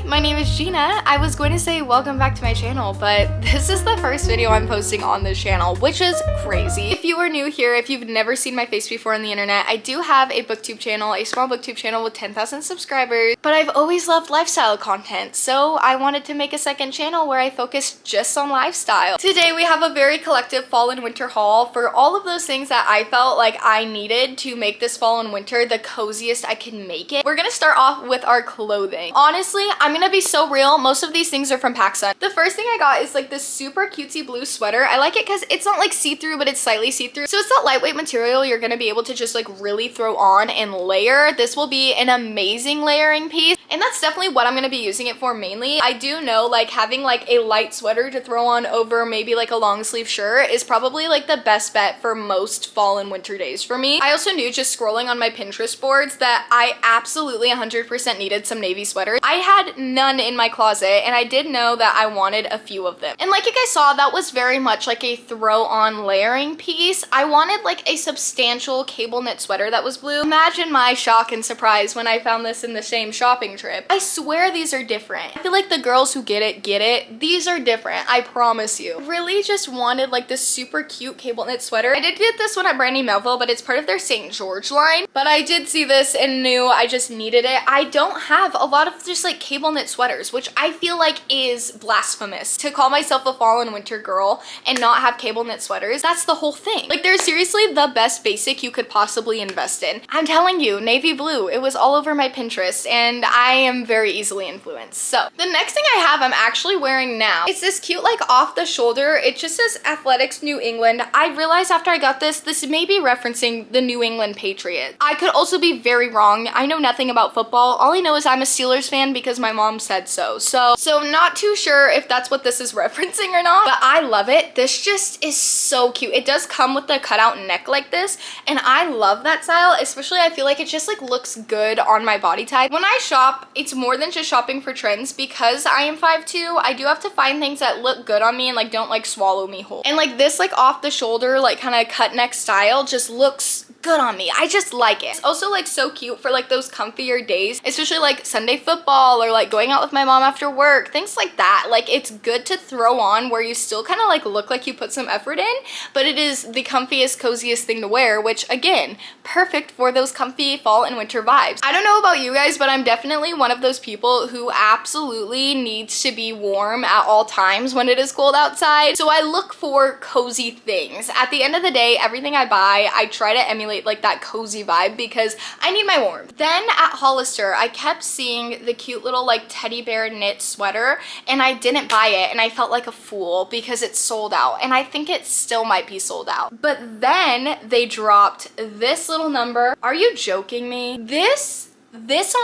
my name is Gina. I was going to say welcome back to my channel, but this is the first video I'm posting on this channel, which is crazy. If you are new here, if you've never seen my face before on the internet, I do have a booktube channel, a small booktube channel with 10,000 subscribers, but I've always loved lifestyle content, so I wanted to make a second channel where I focus just on lifestyle. Today we have a very collective fall and winter haul for all of those things that I felt like I needed to make this fall and winter the coziest I can make it. We're gonna start off with our clothing. Honestly, I'm gonna be so real, most of these things are from PacSun. The first thing I got is like this super cutesy blue sweater. I like it because it's not like see-through, but it's slightly see-through. So it's that lightweight material you're gonna be able to just like really throw on and layer. This will be an amazing layering piece, and that's definitely what I'm gonna be using it for mainly. I do know like having like a light sweater to throw on over maybe like a long sleeve shirt is probably like the best bet for most fall and winter days for me. I also knew just scrolling on my Pinterest boards that I absolutely 100% needed some navy sweaters. I had none in my closet, and I did know that I wanted a few of them. And like you guys saw, that was very much like a throw on layering piece. I wanted like a substantial cable knit sweater that was blue. Imagine my shock and surprise when I found this in the same shopping trip. I swear these are different. I feel like the girls who get it. These are different, I promise you. Really just wanted like this super cute cable knit sweater. I did get this one at Brandy Melville, but it's part of their St. George line. But I did see this and knew I just needed it. I don't have a lot of just like cable knit sweaters, which I feel like is blasphemous. To call myself a fall and winter girl and not have cable knit sweaters, that's the whole thing. Like they're seriously the best basic you could possibly invest in. I'm telling you, navy blue, it was all over my Pinterest, and I am very easily influenced. So the next thing I have, I'm actually wearing now. It's this cute like off the shoulder. It just says Athletics New England. I realized after I got this may be referencing the New England Patriots. I could also be very wrong. I know nothing about football. All I know is I'm a Steelers fan because my mom said so. So not too sure if that's what this is referencing or not, but I love it. This just is so cute. It does come with the cutout neck like this, and I love that style. Especially I feel like it just like looks good on my body type. When I shop, it's more than just shopping for trends. Because I am 5'2", I do have to find things that look good on me and like don't like swallow me whole. And like this like off the shoulder like kind of cut neck style just looks good on me. I just like it. It's also like so cute for like those comfier days, especially like Sunday football or like going out with my mom after work, things like that. Like it's good to throw on where you still kind of like look like you put some effort in, but it is the comfiest, coziest thing to wear, which again, perfect for those comfy fall and winter vibes. I don't know about you guys, but I'm definitely one of those people who absolutely needs to be warm at all times when it is cold outside. So I look for cozy things. At the end of the day, everything I buy, I try to emulate like that cozy vibe because I need my warmth. Then at Hollister, I kept seeing the cute little like teddy bear knit sweater, and I didn't buy it, and I felt like a fool because it's sold out, and I think it still might be sold out. But then they dropped this little number. Are you joking me? This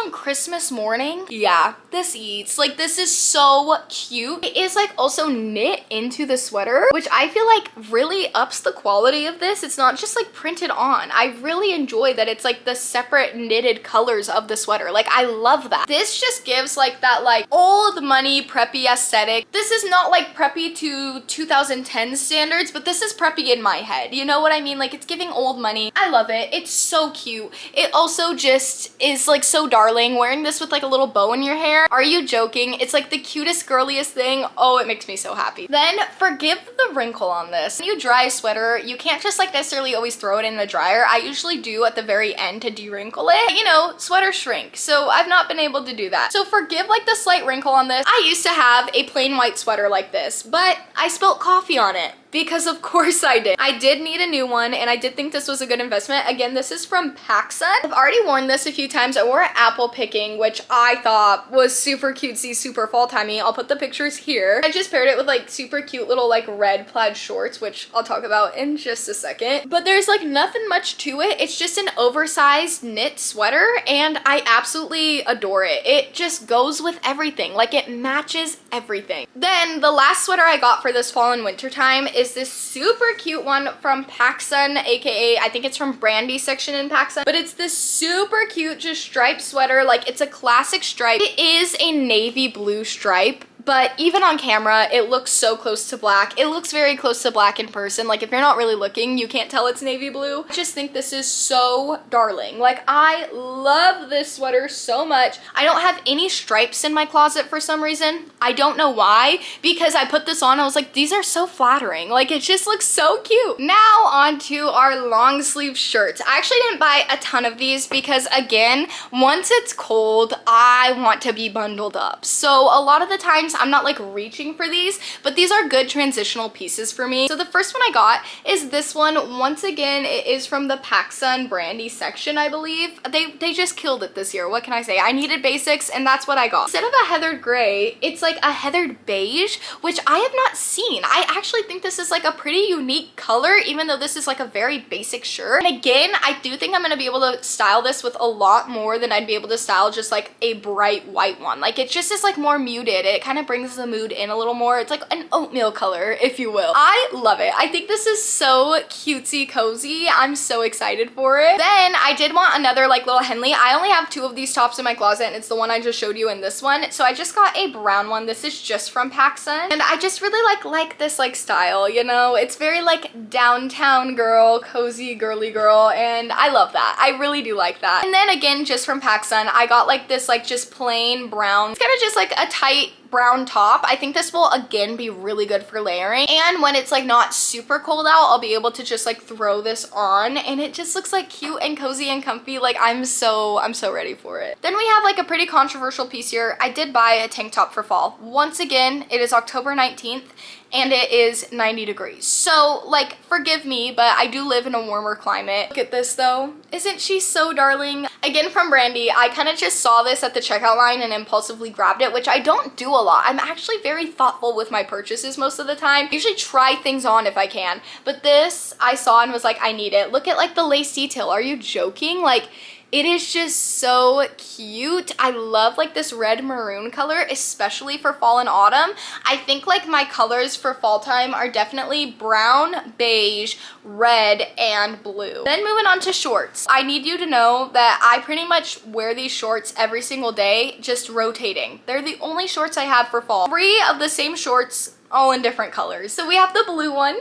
on Christmas morning? Yeah, this eats. Like this is so cute. It is like also knit into the sweater, which I feel like really ups the quality of this. It's not just like printed on. I really enjoy that it's like the separate knitted colors of the sweater. Like I love that. This just gives like that like old money preppy aesthetic. This is not like preppy to 2010 standards, but this is preppy in my head. You know what I mean? Like it's giving old money. I love it. It's so cute. It also just is like so darling. Wearing this with like a little bow in your hair. Are you joking? It's like the cutest, girliest thing. Oh, it makes me so happy. Then forgive the wrinkle on this. When you dry a sweater, you can't just like necessarily always throw it in the dryer. I usually do at the very end to de-wrinkle it. You know, sweaters shrink. So I've not been able to do that. So forgive like the slight wrinkle on this. I used to have a plain white sweater like this, but I spilt coffee on it. Because of course I did. I did need a new one, and I did think this was a good investment. Again, this is from PacSun. I've already worn this a few times. I wore it apple picking, which I thought was super cutesy, super fall timey. I'll put the pictures here. I just paired it with like super cute little like red plaid shorts, which I'll talk about in just a second. But there's like nothing much to it. It's just an oversized knit sweater, and I absolutely adore it. It just goes with everything. Like it matches everything. Then the last sweater I got for this fall and winter time is this super cute one from PacSun, aka I think it's from Brandy section in PacSun, but it's this super cute just striped sweater. Like it's a classic stripe. It is a navy blue stripe, but even on camera, it looks so close to black. It looks very close to black in person. Like if you're not really looking, you can't tell it's navy blue. I just think this is so darling. Like I love this sweater so much. I don't have any stripes in my closet for some reason. I don't know why, because I put this on, I was like, these are so flattering. Like it just looks so cute. Now on to our long sleeve shirts. I actually didn't buy a ton of these because again, once it's cold, I want to be bundled up. So a lot of the times I'm not like reaching for these, but these are good transitional pieces for me. So the first one I got is this one. Once again, it is from the PacSun Brandy section, I believe. They just killed it this year. What can I say? I needed basics and that's what I got. Instead of a heathered gray, it's like a heathered beige, which I have not seen. I actually think this is like a pretty unique color, even though this is like a very basic shirt. And again, I do think I'm gonna be able to style this with a lot more than I'd be able to style just like a bright white one. Like it just is like more muted. It kind of brings the mood in a little more. It's like an oatmeal color, if you will. I love it. I think this is so cutesy cozy. I'm so excited for it. Then I did want another like little Henley. I only have 2 of these tops in my closet and it's the one I just showed you in this one. So I just got a brown one. This is just from PacSun. And I just really like this like style, you know? It's very like downtown girl, cozy girly girl, and I love that. I really do like that. And then again, just from PacSun, I got like this like just plain brown. It's kind of just like a tight brown top. I think this will again be really good for layering, and when it's like not super cold out, I'll be able to just like throw this on and it just looks like cute and cozy and comfy. Like I'm so ready for it. Then we have like a pretty controversial piece here. I did buy a tank top for fall. Once again, it is October 19th and it is 90 degrees. So like, forgive me, but I do live in a warmer climate. Look at this though. Isn't she so darling? Again, from Brandy, I kind of just saw this at the checkout line and impulsively grabbed it, which I don't do a lot. I'm actually very thoughtful with my purchases most of the time. I usually try things on if I can, but this I saw and was like, I need it. Look at like the lace detail. Are you joking? Like, it is just so cute. I love like this red maroon color, especially for fall and autumn. I think like my colors for fall time are definitely brown, beige, red, and blue. Then moving on to shorts. I need you to know that I pretty much wear these shorts every single day, just rotating. They're the only shorts I have for fall. 3 of the same shorts, all in different colors. So we have the blue one.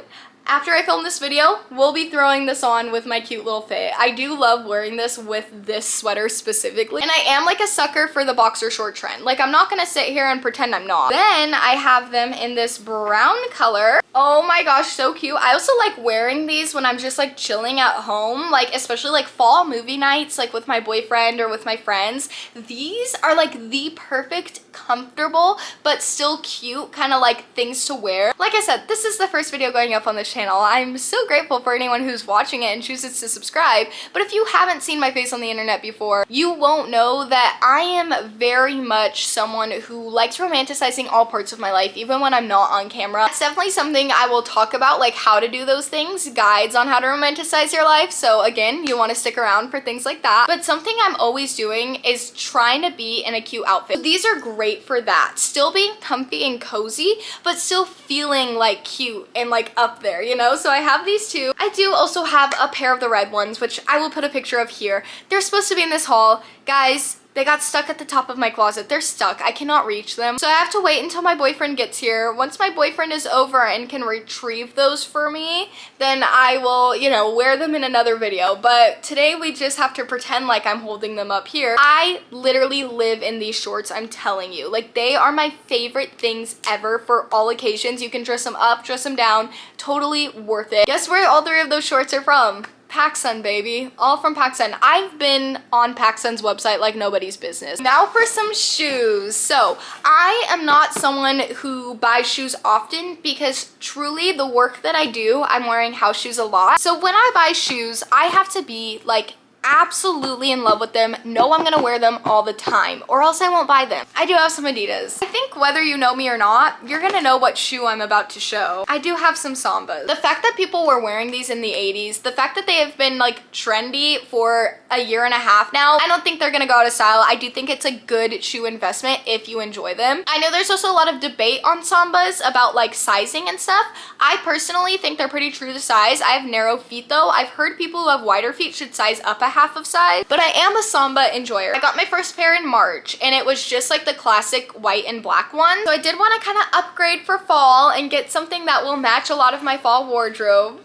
After I film this video, we'll be throwing this on with my cute little fit. I do love wearing this with this sweater specifically. And I am like a sucker for the boxer short trend. Like I'm not gonna sit here and pretend I'm not. Then I have them in this brown color. Oh my gosh, so cute. I also like wearing these when I'm just like chilling at home, like especially like fall movie nights, like with my boyfriend or with my friends. These are like the perfect, comfortable, but still cute kind of like things to wear. Like I said, this is the first video going up on this channel. I'm so grateful for anyone who's watching it and chooses to subscribe, but if you haven't seen my face on the internet before, you won't know that I am very much someone who likes romanticizing all parts of my life, even when I'm not on camera. It's definitely something I will talk about, like how to do those things, guides on how to romanticize your life. So again, you want to stick around for things like that. But something I'm always doing is trying to be in a cute outfit. So these are great for that. Still being comfy and cozy, but still feeling like cute and like up there, you know? So I have these 2. I do also have a pair of the red ones, which I will put a picture of here. They're supposed to be in this haul. Guys, they got stuck at the top of my closet. They're stuck. I cannot reach them. So I have to wait until my boyfriend gets here. Once my boyfriend is over and can retrieve those for me, then I will, you know, wear them in another video. But today we just have to pretend like I'm holding them up here. I literally live in these shorts, I'm telling you. Like, they are my favorite things ever for all occasions. You can dress them up, dress them down. Totally worth it. Guess where all 3 of those shorts are from? PacSun, baby. All from PacSun. I've been on PacSun's website like nobody's business. Now for some shoes. So I am not someone who buys shoes often because truly the work that I do, I'm wearing house shoes a lot. So when I buy shoes, I have to be like absolutely in love with them, know I'm gonna wear them all the time, or else I won't buy them. I do have some Adidas. I think whether you know me or not, you're gonna know what shoe I'm about to show. I do have some Sambas. The fact that people were wearing these in the 80s, the fact that they have been like trendy for a year and a half now, I don't think they're gonna go out of style. I do think it's a good shoe investment if you enjoy them. I know there's also a lot of debate on Sambas about like sizing and stuff. I personally think they're pretty true to size. I have narrow feet though. I've heard people who have wider feet should size up a half of size, but I am a Samba enjoyer. I got my first pair in March and it was just like the classic white and black one. So I did want to kind of upgrade for fall and get something that will match a lot of my fall wardrobe.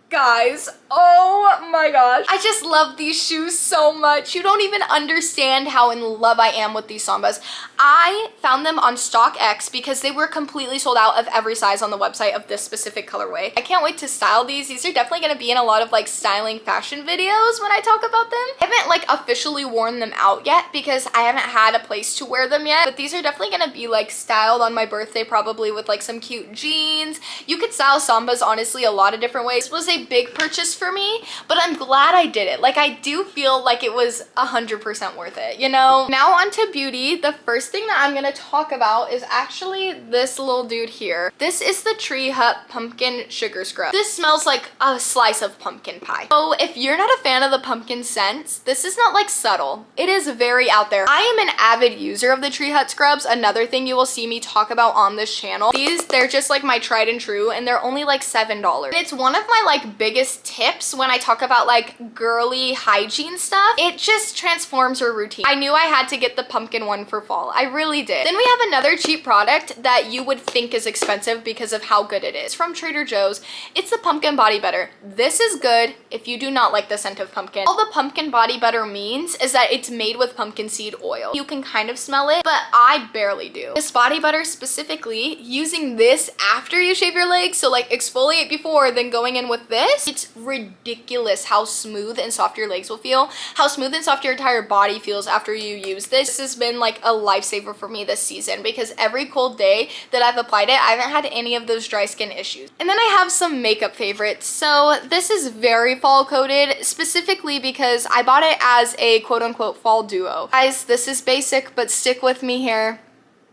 Guys, oh my gosh, I just love these shoes so much. You don't even understand how in love I am with these Sambas. I found them on StockX because they were completely sold out of every size on the website of this specific colorway. I can't wait to style these. These are definitely going to be in a lot of like styling fashion videos when I talk about them. I haven't like officially worn them out yet because I haven't had a place to wear them yet, but these are definitely going to be like styled on my birthday, probably with like some cute jeans. You could style Sambas honestly a lot of different ways. This was a big purchase for me, but I'm glad I did it. Like I do feel like it was 100% worth it, you know? Now onto beauty. The first thing that I'm gonna talk about is actually this little dude here. This is the Tree Hut Pumpkin Sugar Scrub. This smells like a slice of pumpkin pie. So if you're not a fan of the pumpkin scents, this is not like subtle. It is very out there. I am an avid user of the Tree Hut scrubs. Another thing you will see me talk about on this channel. They're just like my tried and true, and they're only like $7. It's one of my like biggest tips when I talk about like girly hygiene stuff. It just transforms your routine. I knew I had to get the pumpkin one for fall. I really did. Then we have another cheap product that you would think is expensive because of how good it is. From Trader Joe's. It's the pumpkin body butter. This is good if you do not like the scent of pumpkin. All the pumpkin body butter means is that it's made with pumpkin seed oil. You can kind of smell it, but I barely do. This body butter specifically, using this after you shave your legs, so like exfoliate before, then going in with this, it's ridiculous how smooth and soft your legs will feel, how smooth and soft your entire body feels after you use this. This has been like a lifesaver for me this season because every cold day that I've applied it, I haven't had any of those dry skin issues. And then I have some makeup favorites. So this is very fall coated, specifically because I bought it as a quote unquote fall duo. Guys, this is basic, but stick with me here.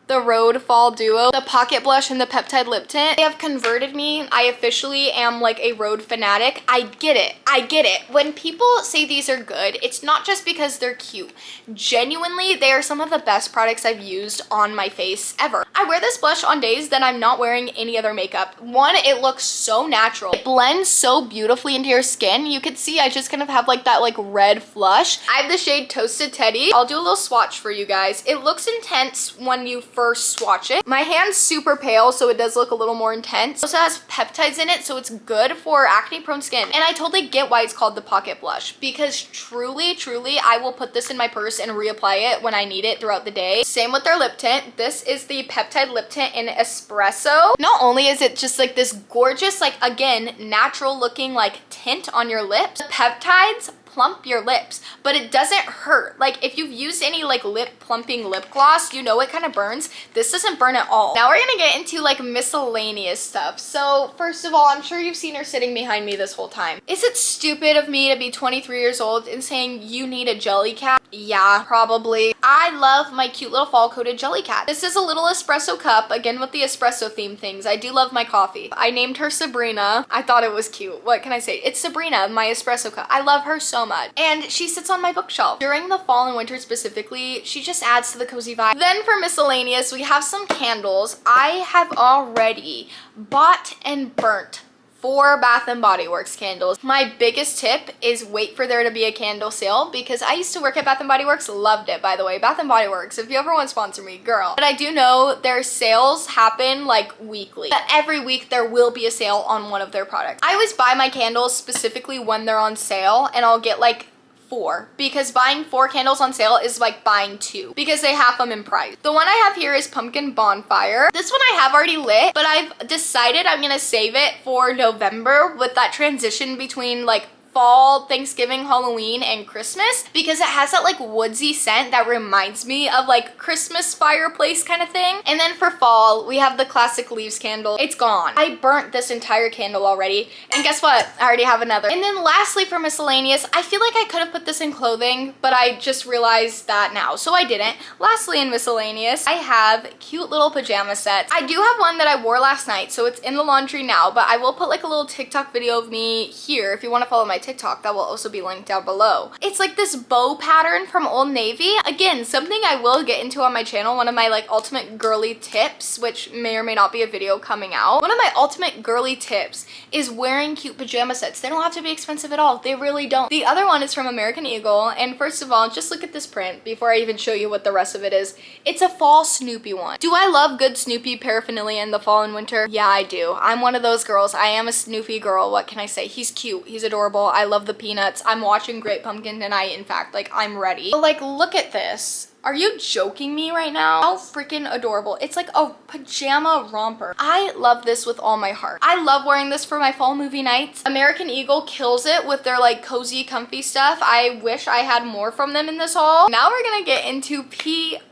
The Rhode Fall Duo, the Pocket Blush and the Peptide Lip Tint. They have converted me. I officially am like a Rhode fanatic. I get it. I get it. When people say these are good, it's not just because they're cute. Genuinely, they are some of the best products I've used on my face ever. I wear this blush on days that I'm not wearing any other makeup. One, it looks so natural. It blends so beautifully into your skin. You can see I just kind of have like that like red flush. I have the shade Toasted Teddy. I'll do a little swatch for you guys. It looks intense when you first swatch it. My hand's super pale, so it does look a little more intense. It also has peptides in it, so it's good for acne prone skin. And I totally get why it's called the Pocket Blush, because truly I will put this in my purse and reapply it when I need it throughout the day. Same with their lip tint. This is the Peptide Lip Tint in Espresso. Not only is it just like this gorgeous, like again, natural looking like tint on your lips, the peptides plump your lips, but it doesn't hurt. Like if you've used any like lip plumping lip gloss, you know it kind of burns. This doesn't burn at all. Now we're gonna get into like miscellaneous stuff. So first of all, I'm sure you've seen her sitting behind me this whole time. Is it stupid of me to be 23 years old and saying you need a jelly cat? Yeah, probably. I love my cute little fall coated jelly cat. This is a little espresso cup, again with the espresso theme things. I do love my coffee. I named her Sabrina. I thought it was cute. What can I say? It's Sabrina, my espresso cup. I love her so much. And she sits on my bookshelf. During the fall and winter specifically, she just adds to the cozy vibe. Then for miscellaneous, we have some candles. I have already bought and burnt 4 Bath & Body Works candles. My biggest tip is wait for there to be a candle sale, because I used to work at Bath & Body Works, loved it by the way. Bath & Body Works, if you ever want to sponsor me, girl. But I do know their sales happen like weekly. But every week there will be a sale on one of their products. I always buy my candles specifically when they're on sale, and I'll get like 4, because buying 4 candles on sale is like buying 2 because they half them in price. The one I have here is Pumpkin Bonfire. This one I have already lit, but I've decided I'm gonna save it for November with that transition between like fall, Thanksgiving, Halloween, and Christmas, because it has that like woodsy scent that reminds me of like Christmas fireplace kind of thing. And then for fall, we have the classic leaves candle. It's gone. I burnt this entire candle already, and guess what? I already have another. And then lastly for miscellaneous, I feel like I could have put this in clothing, but I just realized that now, so I didn't. Lastly in miscellaneous, I have cute little pajama sets. I do have one that I wore last night, so it's in the laundry now, but I will put like a little TikTok video of me here if you want to follow my TikTok that will also be linked down below. It's like this bow pattern from Old Navy. Again, something I will get into on my channel, one of my like ultimate girly tips, which may or may not be a video coming out. One of my ultimate girly tips is wearing cute pajama sets. They don't have to be expensive at all. They really don't. The other one is from American Eagle, and first of all, just look at this print before I even show you what the rest of it is. It's a fall Snoopy one. Do I love good Snoopy paraphernalia in the fall and winter? Yeah, I do. I'm one of those girls. I am a Snoopy girl. What can I say? He's cute. He's adorable. I love the peanuts. I'm watching Great Pumpkin tonight. In fact, like, I'm ready. But like, look at this. Are you joking me right now? How freaking adorable. It's like a pajama romper. I love this with all my heart. I love wearing this for my fall movie nights. American Eagle kills it with their like cozy, comfy stuff. I wish I had more from them in this haul. Now we're gonna get into PR.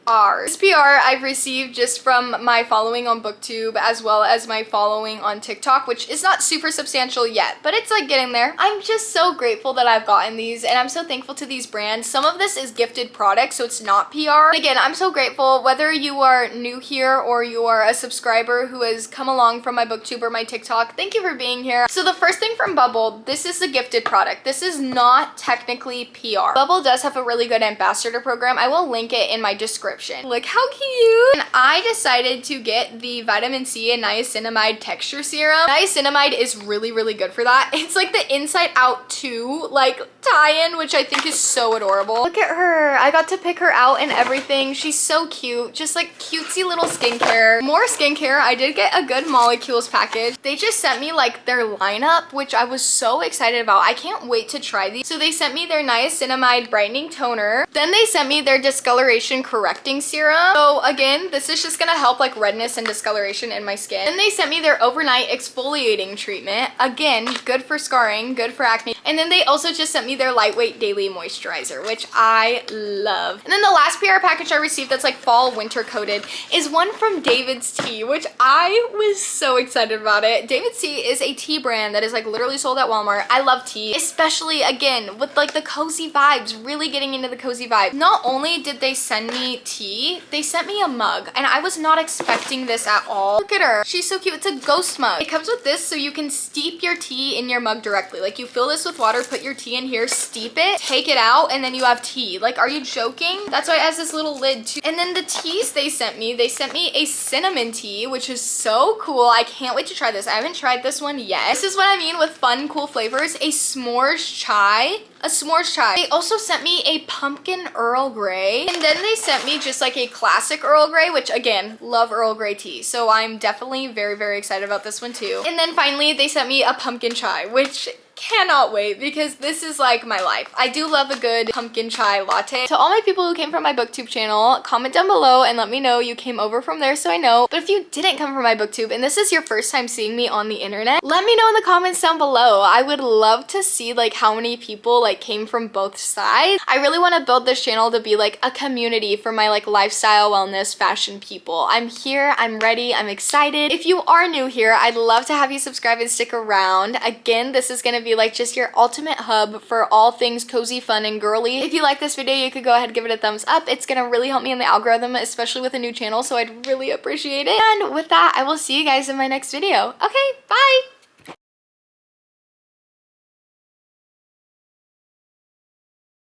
This PR I've received just from my following on Booktube as well as my following on TikTok, which is not super substantial yet, but it's like getting there. I'm just so grateful that I've gotten these, and I'm so thankful to these brands. Some of this is gifted product, so it's not PR. Again, I'm so grateful whether you are new here or you are a subscriber who has come along from my Booktube or my TikTok. Thank you for being here. So the first thing from Bubble, this is a gifted product. This is not technically PR. Bubble does have a really good ambassador program. I will link it in my description. Look how cute. And I decided to get the vitamin C and niacinamide texture serum. Niacinamide is really, really good for that. It's like the Inside Out 2 like tie-in, which I think is so adorable. Look at her. I got to pick her out and everything. She's so cute. Just like cutesy little skincare. More skincare. I did get a good molecules package. They just sent me like their lineup, which I was so excited about. I can't wait to try these. So they sent me their niacinamide brightening toner. Then they sent me their discoloration correcting serum. So again, this is just gonna help like redness and discoloration in my skin. Then they sent me their overnight exfoliating treatment. Again, good for scarring, good for acne. And then they also just sent me their lightweight daily moisturizer, which I love. And then the last PR package I received that's like fall winter coated is one from David's Tea, which I was so excited about it. David's Tea is a tea brand that is like literally sold at Walmart. I love tea, especially again with like the cozy vibes, really getting into the cozy vibe. Not only did they send me tea, they sent me a mug, and I was not expecting this at all. Look at her. She's so cute. It's a ghost mug. It comes with this so you can steep your tea in your mug directly. Like you fill this with water, put your tea in here, steep it, take it out, and then you have tea. Like, are you joking? That's why it has this little lid too. And then the teas they sent me a cinnamon tea, which is so cool. I can't wait to try this. I haven't tried this one yet. This is what I mean with fun, cool flavors. A s'mores chai. A s'mores chai. They also sent me a pumpkin Earl Grey. And then they sent me just like a classic Earl Grey, which again, love Earl Grey tea. So I'm definitely very, very excited about this one too. And then finally, they sent me a pumpkin chai, which cannot wait because this is like my life. I do love a good pumpkin chai latte. To all my people who came from my Booktube channel, comment down below and let me know you came over from there so I know. But if you didn't come from my Booktube and this is your first time seeing me on the internet, let me know in the comments down below. I would love to see like how many people like came from both sides. I really want to build this channel to be like a community for my like lifestyle, wellness, fashion people. I'm here, I'm ready, I'm excited. If you are new here, I'd love to have you subscribe and stick around. Again, this is gonna be like just your ultimate hub for all things cozy, fun, and girly. If you like this video, you could go ahead and give it a thumbs up. It's gonna really help me in the algorithm, especially with a new channel, so I'd really appreciate it. And with that, I will see you guys in my next video. Okay, bye!